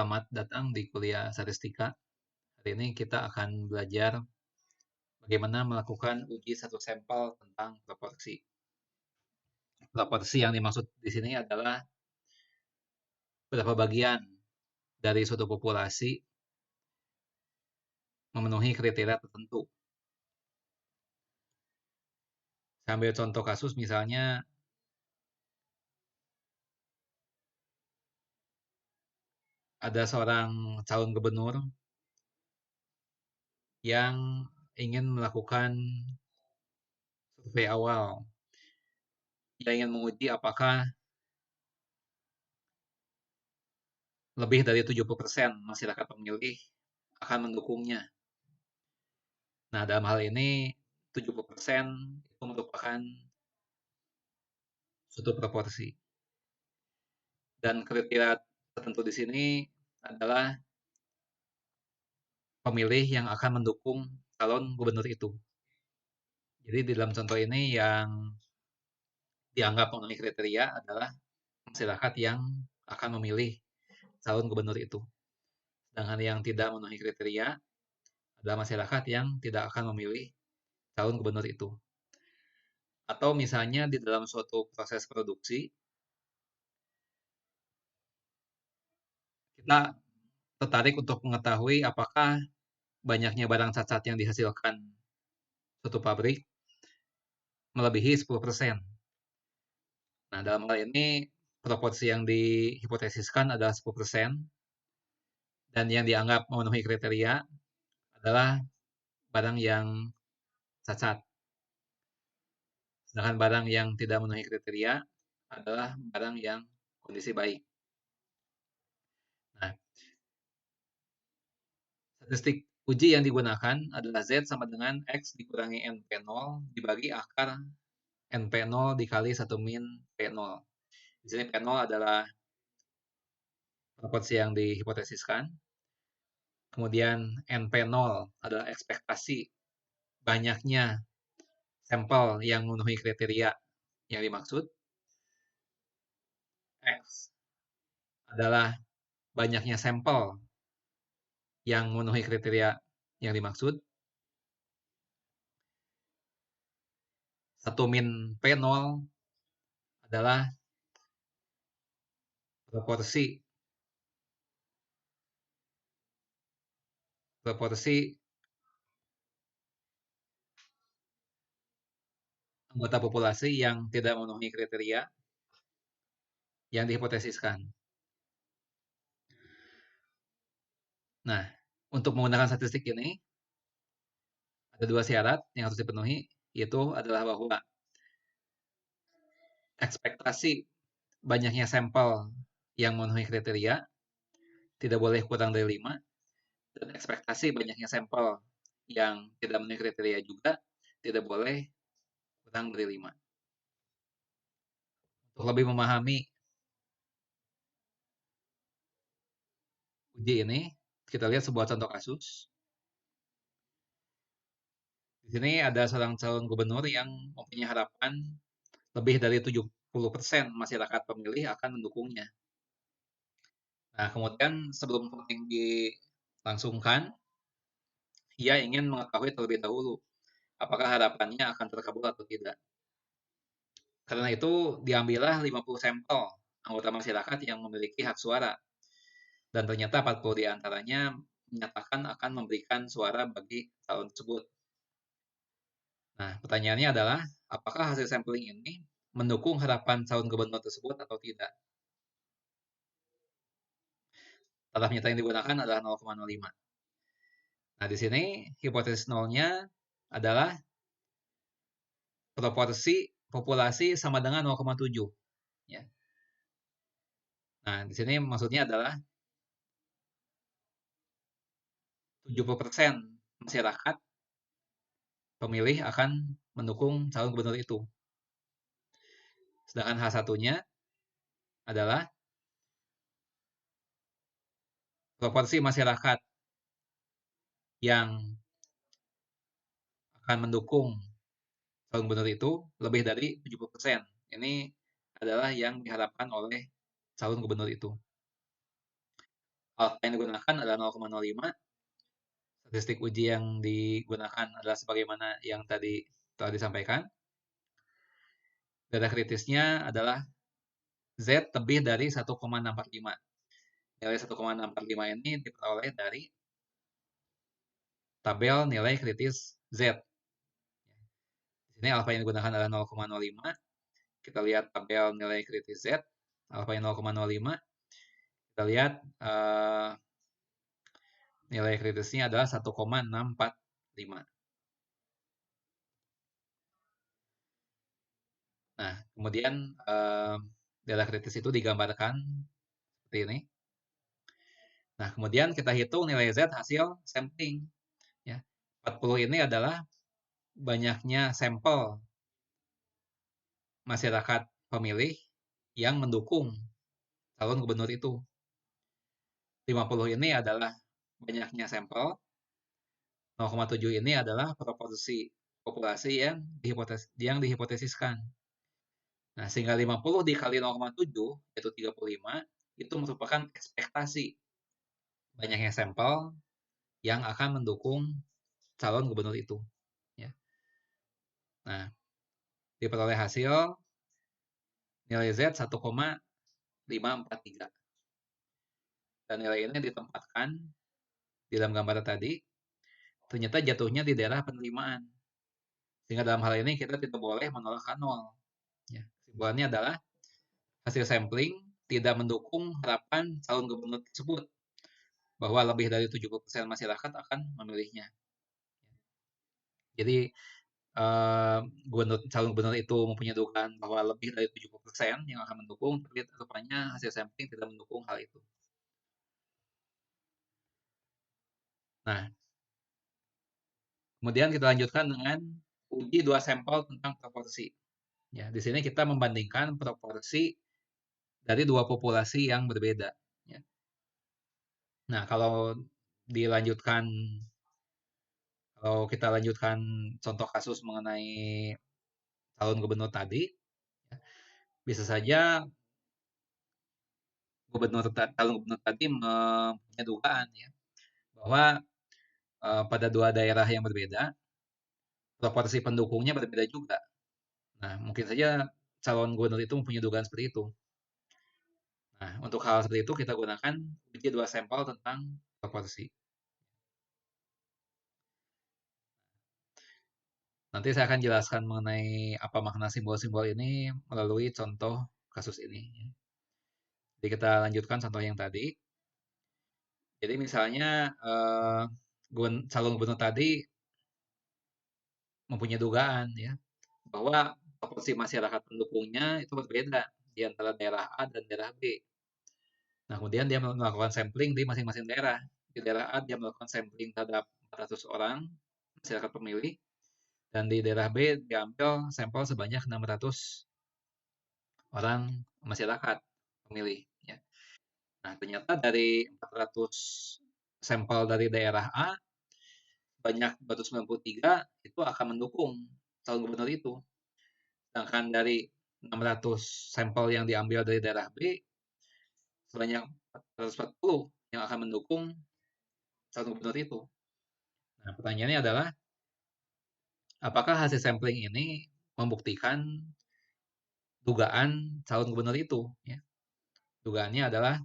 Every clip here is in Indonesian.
Selamat datang di kuliah statistika. Hari ini kita akan belajar bagaimana melakukan uji satu sampel tentang proporsi. Proporsi yang dimaksud di sini adalah berapa bagian dari suatu populasi memenuhi kriteria tertentu. Saya ambil contoh kasus misalnya ada seorang calon gubernur yang ingin melakukan survei awal. Dia ingin menguji apakah lebih dari 70% masyarakat pemilih akan mendukungnya. Nah, dalam hal ini 70% itu merupakan suatu proporsi. Dan kriteria tertentu di sini adalah pemilih yang akan mendukung calon gubernur itu. Jadi di dalam contoh ini yang dianggap memenuhi kriteria adalah masyarakat yang akan memilih calon gubernur itu. Sedangkan yang tidak memenuhi kriteria adalah masyarakat yang tidak akan memilih calon gubernur itu. Atau misalnya di dalam suatu proses produksi, kita tertarik untuk mengetahui apakah banyaknya barang cacat yang dihasilkan suatu pabrik melebihi 10%. Nah, dalam hal ini proporsi yang dihipotesiskan adalah 10% dan yang dianggap memenuhi kriteria adalah barang yang cacat. Sedangkan barang yang tidak memenuhi kriteria adalah barang yang kondisi baik. Nah, statistik uji yang digunakan adalah Z sama dengan X dikurangi NP0 dibagi akar NP0 dikali 1 min P0. Di sini P0 adalah proporsi yang dihipotesiskan. Kemudian NP0 adalah ekspektasi banyaknya sampel yang memenuhi kriteria yang dimaksud. X adalah banyaknya sampel yang memenuhi kriteria yang dimaksud. 1 min P0 adalah proporsi anggota populasi yang tidak memenuhi kriteria yang dihipotesiskan. Nah, untuk menggunakan statistik ini, ada 2 syarat yang harus dipenuhi, yaitu adalah bahwa ekspektasi banyaknya sampel yang memenuhi kriteria tidak boleh kurang dari 5, dan ekspektasi banyaknya sampel yang tidak memenuhi kriteria juga tidak boleh kurang dari 5. Untuk lebih memahami uji ini, kita lihat sebuah contoh kasus. Di sini ada seorang calon gubernur yang mempunyai harapan lebih dari 70% masyarakat pemilih akan mendukungnya. Nah, kemudian sebelum voting dilangsungkan, ia ingin mengetahui terlebih dahulu apakah harapannya akan terkabul atau tidak. Karena itu diambillah 50 sampel anggota masyarakat yang memiliki hak suara. Dan ternyata 40 di antaranya menyatakan akan memberikan suara bagi calon tersebut. Nah, pertanyaannya adalah, apakah hasil sampling ini mendukung harapan calon gubernur tersebut atau tidak? Taraf nyata yang digunakan adalah 0,05. Nah, di sini hipotesis nolnya adalah proporsi populasi sama dengan 0,7. Ya. Nah, di sini maksudnya adalah 70% masyarakat pemilih akan mendukung calon gubernur itu. Sedangkan H1-nya adalah proporsi masyarakat yang akan mendukung calon gubernur itu lebih dari 70%. Ini adalah yang diharapkan oleh calon gubernur itu. alfa yang digunakan adalah 0,05. Statistik uji yang digunakan adalah sebagaimana yang tadi telah disampaikan. Data kritisnya adalah Z lebih dari 1,645. Nilai 1,645 ini diperoleh dari tabel nilai kritis Z. Di sini alfa yang digunakan adalah 0,05. Kita lihat tabel nilai kritis Z. Alfa yang 0,05. Kita lihat nilai kritisnya adalah 1,645. Nah, kemudian data kritis itu digambarkan seperti ini. Nah, kemudian kita hitung nilai Z hasil sampling. Ya. 40 ini adalah banyaknya sampel masyarakat pemilih yang mendukung calon gubernur itu. 50 ini adalah banyaknya sampel. 0,7 ini adalah proporsi populasi yang dihipotesiskan. Nah, sehingga 50 dikali 0,7 yaitu 35 itu merupakan ekspektasi banyaknya sampel yang akan mendukung calon gubernur itu. Ya. Nah, diperoleh hasil nilai Z 1,543. Dan nilai ini ditempatkan di dalam gambar tadi, ternyata jatuhnya di daerah penerimaan. Sehingga dalam hal ini kita tidak boleh menolak K0. Ya. Kesimpulannya adalah hasil sampling tidak mendukung harapan calon gubernur tersebut bahwa lebih dari 70% masyarakat akan memilihnya. Jadi calon gubernur itu mempunyai dugaan bahwa lebih dari 70% yang akan mendukung, tapi rupanya hasil sampling tidak mendukung hal itu. Nah, kemudian kita lanjutkan dengan uji dua sampel tentang proporsi. Ya, di sini kita membandingkan proporsi dari dua populasi yang berbeda. Ya. Nah, kalau kita lanjutkan contoh kasus mengenai calon gubernur tadi, ya, bisa saja calon gubernur tadi mempunyai dugaan ya bahwa pada dua daerah yang berbeda proporsi pendukungnya berbeda juga. Nah, mungkin saja calon gubernur itu mempunyai dugaan seperti itu. Nah, untuk hal seperti itu kita gunakan uji dua sampel tentang proporsi. Nanti saya akan jelaskan mengenai apa makna simbol-simbol ini melalui contoh kasus ini. Jadi kita lanjutkan contoh yang tadi. Jadi misalnya calon gubernur tadi mempunyai dugaan ya bahwa proporsi masyarakat pendukungnya itu berbeda di antara daerah A dan daerah B. Nah, kemudian dia melakukan sampling di masing-masing daerah. Di daerah A dia melakukan sampling terhadap 400 orang masyarakat pemilih, dan di daerah B diambil sampel sebanyak 600 orang masyarakat pemilih. Ya. Nah, ternyata dari 400 sampel dari daerah A, banyak 293 itu akan mendukung calon gubernur itu. Sedangkan dari 600 sampel yang diambil dari daerah B, sebanyak 440 yang akan mendukung calon gubernur itu. Nah, pertanyaannya adalah, apakah hasil sampling ini membuktikan dugaan calon gubernur itu? Ya. Dugaannya adalah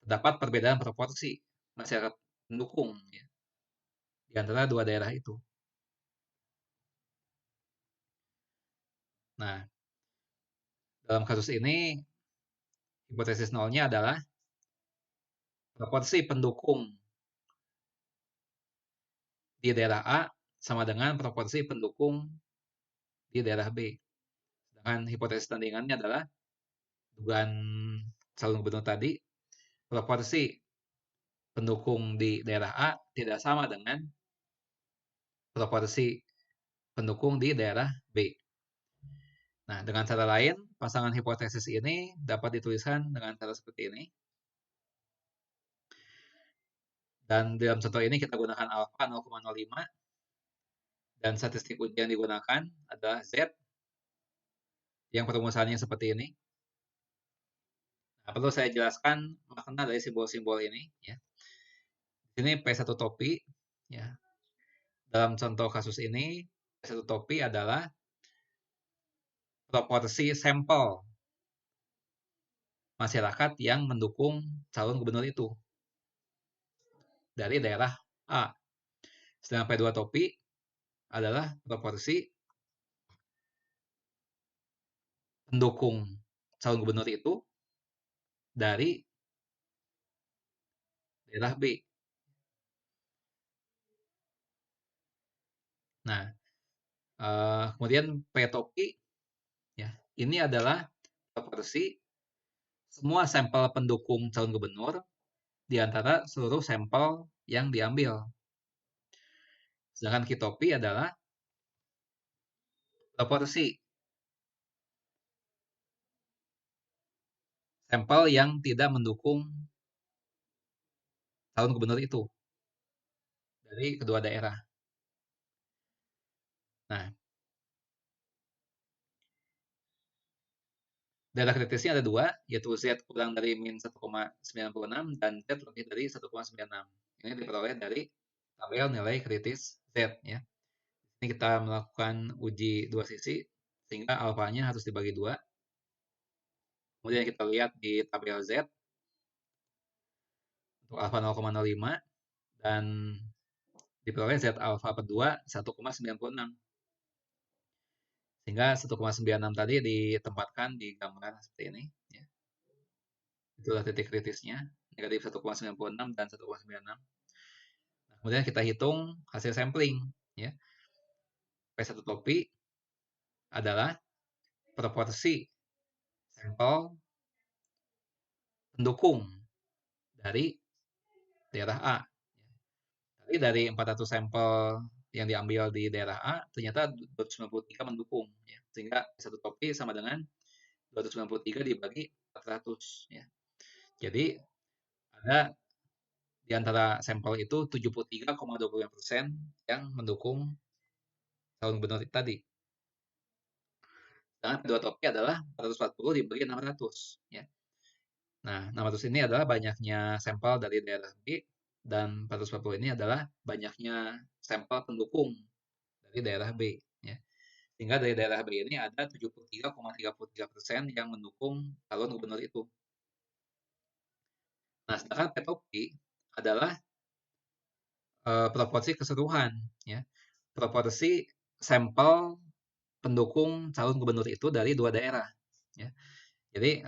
terdapat perbedaan proporsi masyarakat pendukung ya, di antara dua daerah itu. Nah, dalam kasus ini, hipotesis nolnya adalah proporsi pendukung di daerah A sama dengan proporsi pendukung di daerah B. Sedangkan hipotesis tandingannya adalah dugaan calon gubernur tadi, proporsi pendukung di daerah A tidak sama dengan proporsi pendukung di daerah B. Nah, dengan cara lain, pasangan hipotesis ini dapat dituliskan dengan cara seperti ini. Dan dalam contoh ini kita gunakan alfa 0,05 dan statistik uji yang digunakan adalah Z yang perumusannya seperti ini. Nah, perlu saya jelaskan makna dari simbol-simbol ini ya. Di sini P1 topi ya. Dalam contoh kasus ini P1 topi adalah proporsi sampel masyarakat yang mendukung calon gubernur itu dari daerah A. Sedangkan P2 topi adalah proporsi pendukung calon gubernur itu dari daerah B. Nah, kemudian P topi ya, ini adalah proporsi semua sampel pendukung calon gubernur di antara seluruh sampel yang diambil. Sedangkan Q topi adalah proporsi sampel yang tidak mendukung calon gubernur itu dari kedua daerah. Nah, daerah kritisnya ada dua, yaitu Z kurang dari min 1,96 dan Z lebih dari 1,96. Ini diperoleh dari tabel nilai kritis Z ya. Ini kita melakukan uji dua sisi sehingga alfanya harus dibagi dua. Kemudian kita lihat di tabel Z untuk alfa 0,05 dan diperoleh Z alfa per 2 1,96. Sehingga 1,96 tadi ditempatkan di gambar seperti ini ya. Itulah titik kritisnya, negatif 1,96 dan 1,96. Nah, kemudian kita hitung hasil sampling ya. P1 topi adalah proporsi sampel pendukung dari daerah A. Tapi dari 400 sampel yang diambil di daerah A, ternyata 293 mendukung. Ya. Sehingga P1 topi sama dengan 293 dibagi 400. Ya. Jadi ada di antara sampel itu 73,25% yang mendukung calon gubernur tadi. Sedangkan kedua topi adalah 440 dibagi 600. Ya. Nah, 600 ini adalah banyaknya sampel dari daerah B dan 440 ini adalah banyaknya sampel pendukung dari daerah B. Ya. Sehingga dari daerah B ini ada 73,33% yang mendukung calon gubernur itu. Nah, sedangkan P topi adalah proporsi keseluruhan, ya. Proporsi sampel pendukung calon gubernur itu dari dua daerah, ya. Jadi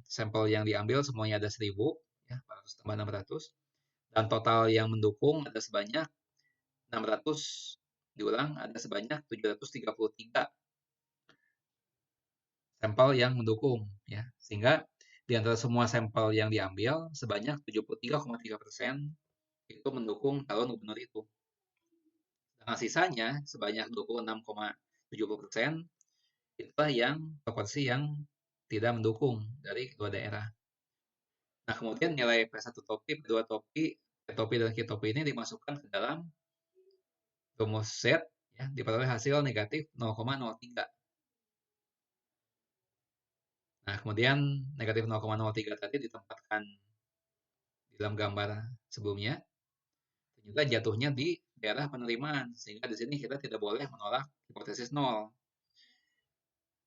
sampel yang diambil semuanya ada 1000, ya, 400 tambah 600, dan total yang mendukung ada sebanyak 600, diulang ada sebanyak 733 sampel yang mendukung, ya. Sehingga di antara semua sampel yang diambil sebanyak 73,3% itu mendukung calon gubernur itu. Nah, sisanya sebanyak 26,70% itulah yang proporsi yang tidak mendukung dari kedua daerah. Nah, kemudian nilai P1 topi, P2 topi, P topi dan Q topi ini dimasukkan ke dalam rumus Z ya, diperoleh hasil negatif 0,03. Nah, kemudian negatif 0,03 tadi ditempatkan di dalam gambar sebelumnya. Ternyata jatuhnya di daerah penerimaan, sehingga di sini kita tidak boleh menolak hipotesis 0.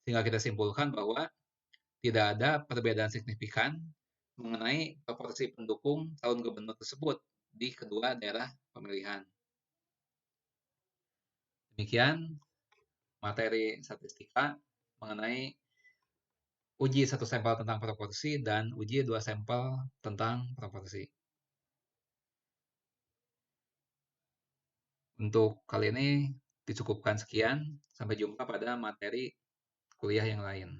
Sehingga kita simpulkan bahwa tidak ada perbedaan signifikan mengenai proporsi pendukung calon gubernur tersebut di kedua daerah pemilihan. Demikian materi statistika mengenai uji satu sampel tentang proporsi dan uji dua sampel tentang proporsi. Untuk kali ini dicukupkan sekian. Sampai jumpa pada materi kuliah yang lain.